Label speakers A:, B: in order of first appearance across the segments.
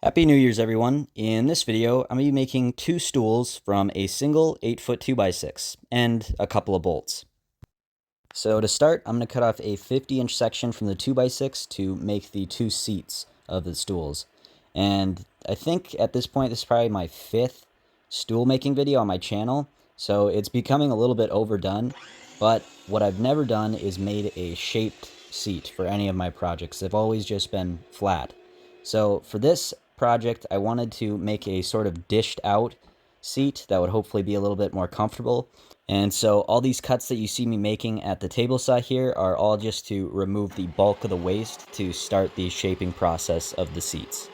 A: Happy New Year's, everyone. In this video, I'm going to be making two stools from a single 8-foot 2x6 and a couple of bolts. So to start, I'm going to cut off a 50-inch section from the 2x6 to make the two seats of the stools. And I think at this point, this is probably my 5th stool making video on my channel, so it's becoming a little bit overdone. But what I've never done is made a shaped seat for any of my projects. They've always just been flat. So for this project, I wanted to make a sort of dished out seat that would hopefully be a little bit more comfortable. And so all these cuts that you see me making at the table saw here are all just to remove the bulk of the waste to start the shaping process of the seats.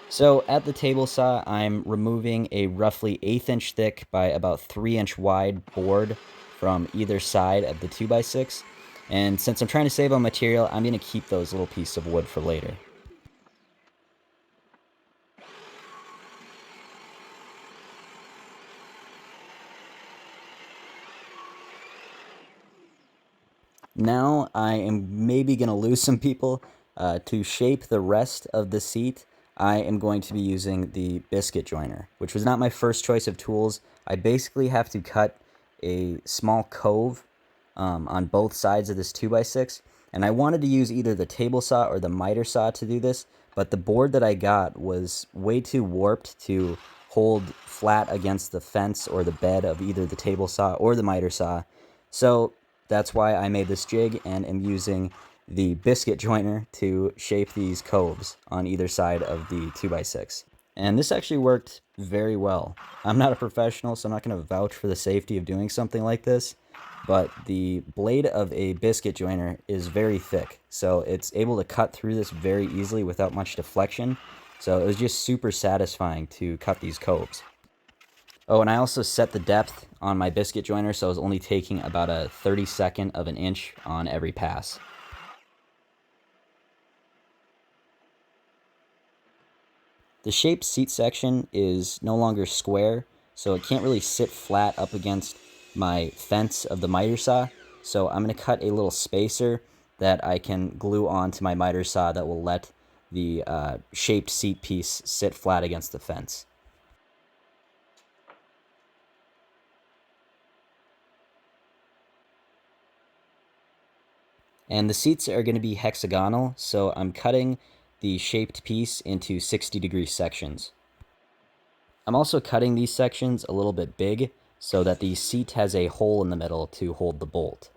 A: So at the table saw, I'm removing a roughly 1/8 inch thick by about 3-inch wide board from either side of the 2x6. And since I'm trying to save on material, I'm going to keep those little pieces of wood for later. Now I am maybe going to lose some people. To shape the rest of the seat, I am going to be using the biscuit joiner, which was not my first choice of tools. I basically have to cut a small cove on both sides of this 2x6, and I wanted to use either the table saw or the miter saw to do this, but the board that I got was way too warped to hold flat against the fence or the bed of either the table saw or the miter saw. So that's why I made this jig and am using the biscuit joiner to shape these coves on either side of the 2x6. And this actually worked very well. I'm not a professional, so I'm not going to vouch for the safety of doing something like this, but the blade of a biscuit joiner is very thick, so it's able to cut through this very easily without much deflection. So it was just super satisfying to cut these coves. Oh, and I also set the depth on my biscuit joiner, so I was only taking about a 32nd of an inch on every pass. The shaped seat section is no longer square, so it can't really sit flat up against my fence of the miter saw. So I'm going to cut a little spacer that I can glue onto my miter saw that will let the shaped seat piece sit flat against the fence. And the seats are going to be hexagonal, so I'm cutting the shaped piece into 60-degree sections. I'm also cutting these sections a little bit big so that the seat has a hole in the middle to hold the bolt.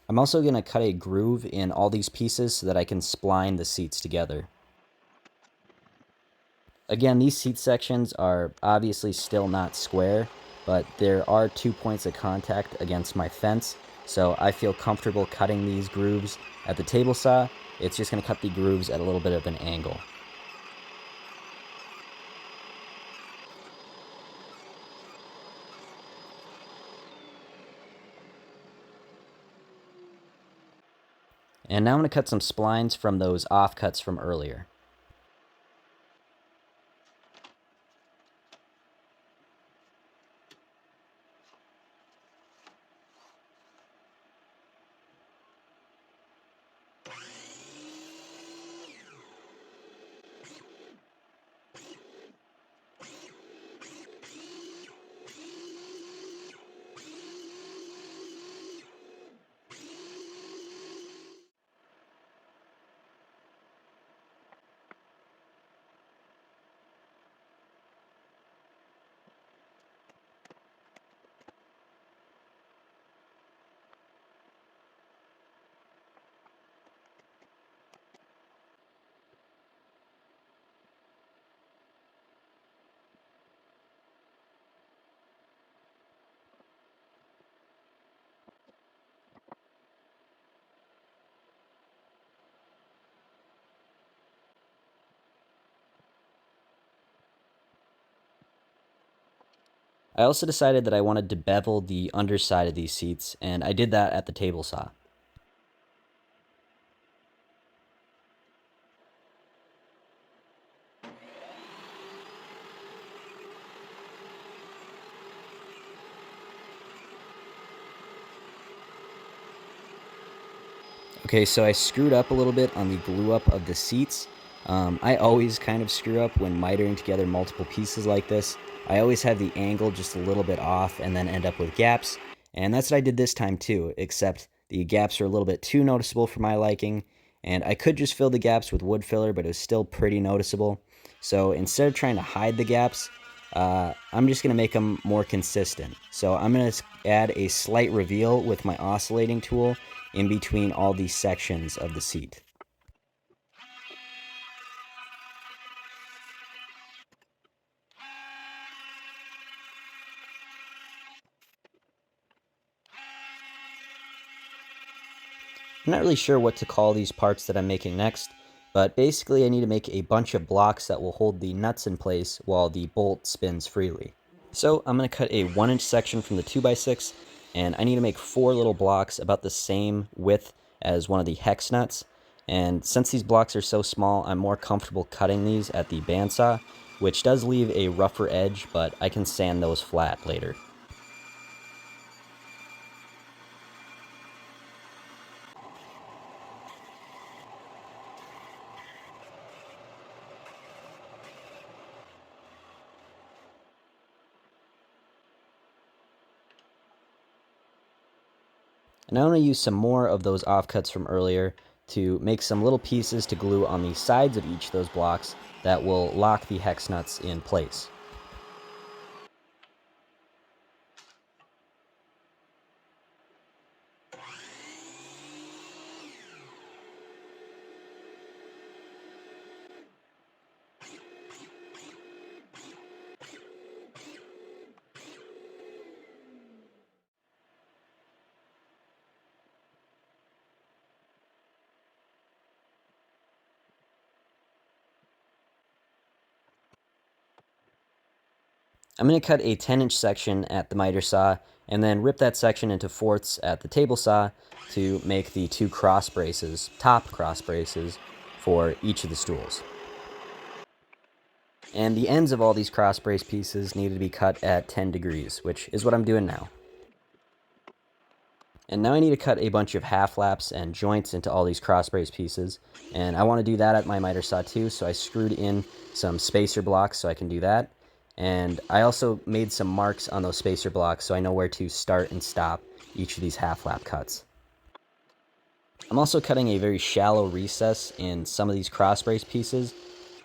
A: I'm also going to cut a groove in all these pieces so that I can spline the seats together. Again, these seat sections are obviously still not square, but there are 2 points of contact against my fence, so I feel comfortable cutting these grooves at the table saw. It's just going to cut the grooves at a little bit of an angle. And now I'm going to cut some splines from those offcuts from earlier. I also decided that I wanted to bevel the underside of these seats, and I did that at the table saw. Okay, so I screwed up a little bit on the glue up of the seats. I always kind of screw up when mitering together multiple pieces like this. I always have the angle just a little bit off and then end up with gaps. And that's what I did this time too, except the gaps are a little bit too noticeable for my liking. And I could just fill the gaps with wood filler, but it was still pretty noticeable. So instead of trying to hide the gaps, I'm just going to make them more consistent. So I'm going to add a slight reveal with my oscillating tool in between all these sections of the seat. I'm not really sure what to call these parts that I'm making next, but basically I need to make a bunch of blocks that will hold the nuts in place while the bolt spins freely. So I'm going to cut a 1-inch section from the 2x6, and I need to make 4 little blocks about the same width as one of the hex nuts. And since these blocks are so small, I'm more comfortable cutting these at the bandsaw, which does leave a rougher edge, but I can sand those flat later. And I want to use some more of those offcuts from earlier to make some little pieces to glue on the sides of each of those blocks that will lock the hex nuts in place. I'm going to cut a 10-inch section at the miter saw and then rip that section into fourths at the table saw to make the 2 cross braces, top cross braces, for each of the stools. And the ends of all these cross brace pieces needed to be cut at 10 degrees, which is what I'm doing now. And now I need to cut a bunch of half laps and joints into all these cross brace pieces. And I want to do that at my miter saw too, so I screwed in some spacer blocks so I can do that. And I also made some marks on those spacer blocks so I know where to start and stop each of these half lap cuts. I'm also cutting a very shallow recess in some of these cross brace pieces,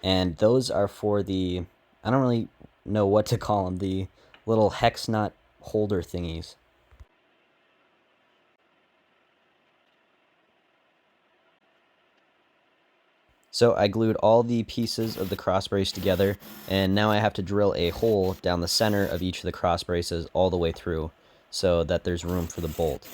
A: and those are for the, I don't really know what to call them, the little hex nut holder thingies. So I glued all the pieces of the cross brace together, and now I have to drill a hole down the center of each of the cross braces all the way through so that there's room for the bolt.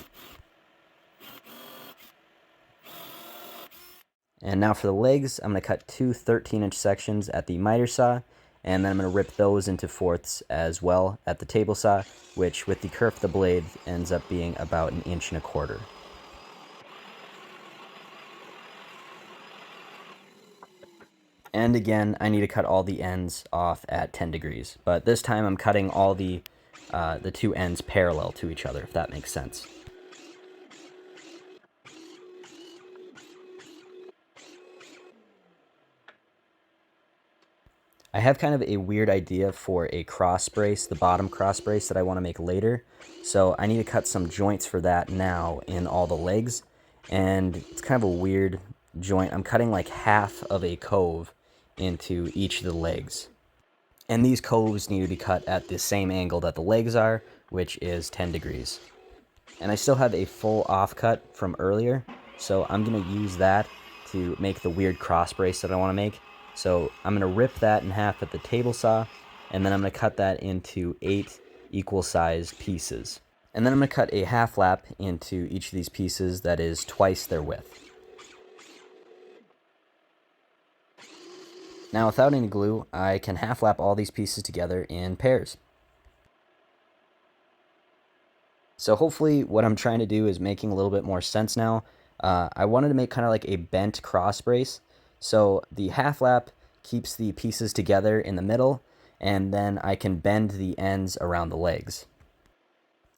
A: And now for the legs, I'm going to cut 2 13-inch sections at the miter saw, and then I'm going to rip those into fourths as well at the table saw, which with the kerf of the blade ends up being about 1.25 inches. And again, I need to cut all the ends off at 10 degrees. But this time I'm cutting all the 2 ends parallel to each other, if that makes sense. I have kind of a weird idea for a cross brace, the bottom cross brace that I want to make later. So I need to cut some joints for that now in all the legs. And it's kind of a weird joint. I'm cutting like half of a cove into each of the legs. And these coves need to be cut at the same angle that the legs are, which is 10 degrees. And I still have a full offcut from earlier, so I'm going to use that to make the weird cross brace that I want to make. So I'm going to rip that in half at the table saw, and then I'm going to cut that into 8 equal-sized pieces. And then I'm going to cut a half lap into each of these pieces that is twice their width. Now without any glue, I can half lap all these pieces together in pairs. So hopefully what I'm trying to do is making a little bit more sense now. I wanted to make kind of like a bent cross brace. So the half lap keeps the pieces together in the middle, and then I can bend the ends around the legs.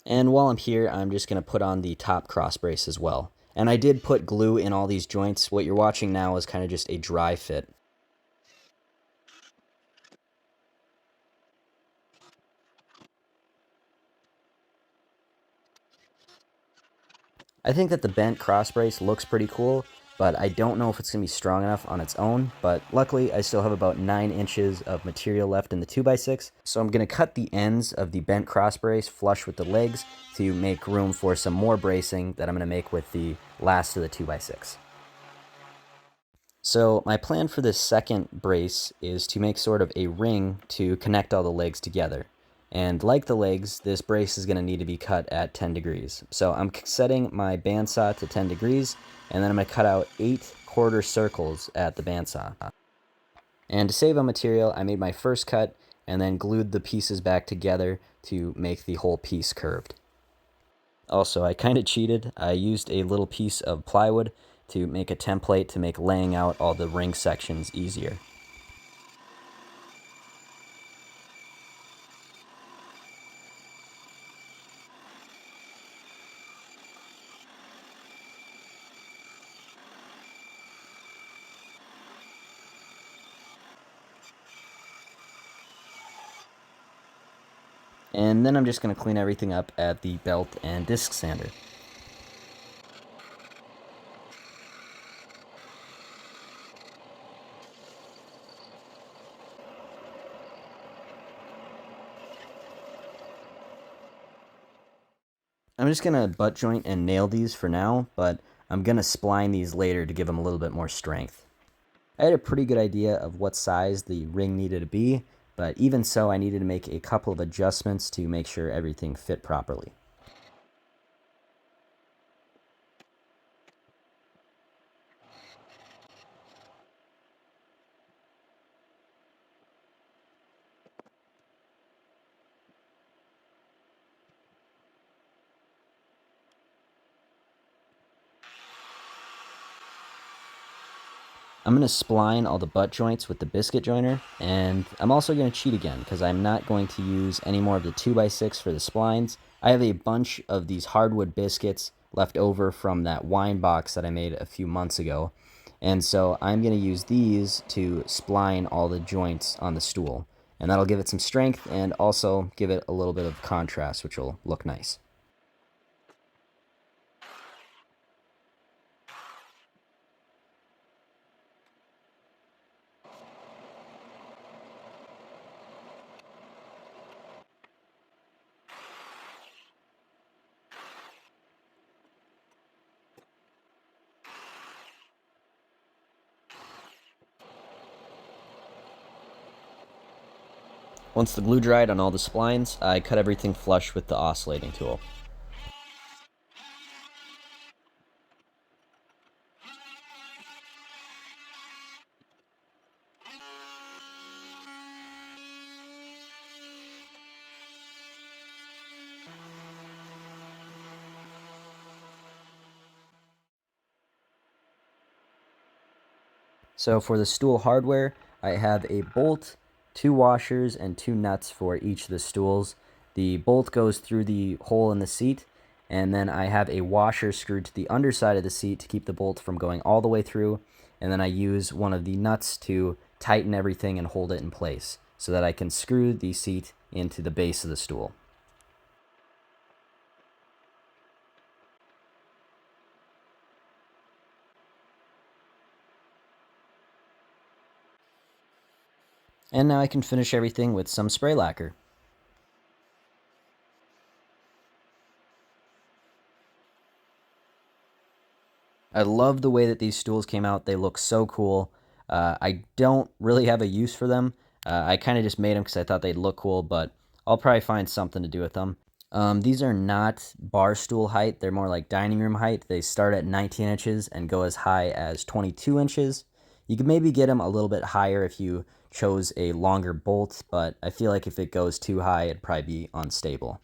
A: And while I'm here, I'm just going to put on the top cross brace as well. And I did put glue in all these joints. What you're watching now is kind of just a dry fit. I think that the bent cross brace looks pretty cool, but I don't know if it's going to be strong enough on its own. But luckily, I still have about 9 inches of material left in the 2x6, so I'm going to cut the ends of the bent cross brace flush with the legs to make room for some more bracing that I'm going to make with the last of the 2x6. So my plan for this second brace is to make sort of a ring to connect all the legs together. And like the legs, this brace is going to need to be cut at 10 degrees. So I'm setting my bandsaw to 10 degrees, and then I'm going to cut out 8 quarter circles at the bandsaw. And to save on material, I made my first cut and then glued the pieces back together to make the whole piece curved. Also, I kind of cheated. I used a little piece of plywood to make a template to make laying out all the ring sections easier. And then I'm just going to clean everything up at the belt and disc sander. I'm just going to butt joint and nail these for now, but I'm going to spline these later to give them a little bit more strength. I had a pretty good idea of what size the ring needed to be, but even so, I needed to make a couple of adjustments to make sure everything fit properly. I'm going to spline all the butt joints with the biscuit joiner, and I'm also going to cheat again because I'm not going to use any more of the 2x6 for the splines. I have a bunch of these hardwood biscuits left over from that wine box that I made a few months ago, and so I'm going to use these to spline all the joints on the stool, and that'll give it some strength and also give it a little bit of contrast, which will look nice. Once the glue dried on all the splines, I cut everything flush with the oscillating tool. So for the stool hardware, I have a bolt, 2 washers, and 2 nuts for each of the stools. The bolt goes through the hole in the seat, and then I have a washer screwed to the underside of the seat to keep the bolt from going all the way through, and then I use one of the nuts to tighten everything and hold it in place so that I can screw the seat into the base of the stool. And now I can finish everything with some spray lacquer. I love the way that these stools came out. They look so cool. I don't really have a use for them. I kind of just made them because I thought they'd look cool, but I'll probably find something to do with them. These are not bar stool height. They're more like dining room height. They start at 19 inches and go as high as 22 inches. You could maybe get them a little bit higher if you chose a longer bolt, but I feel like if it goes too high, it'd probably be unstable.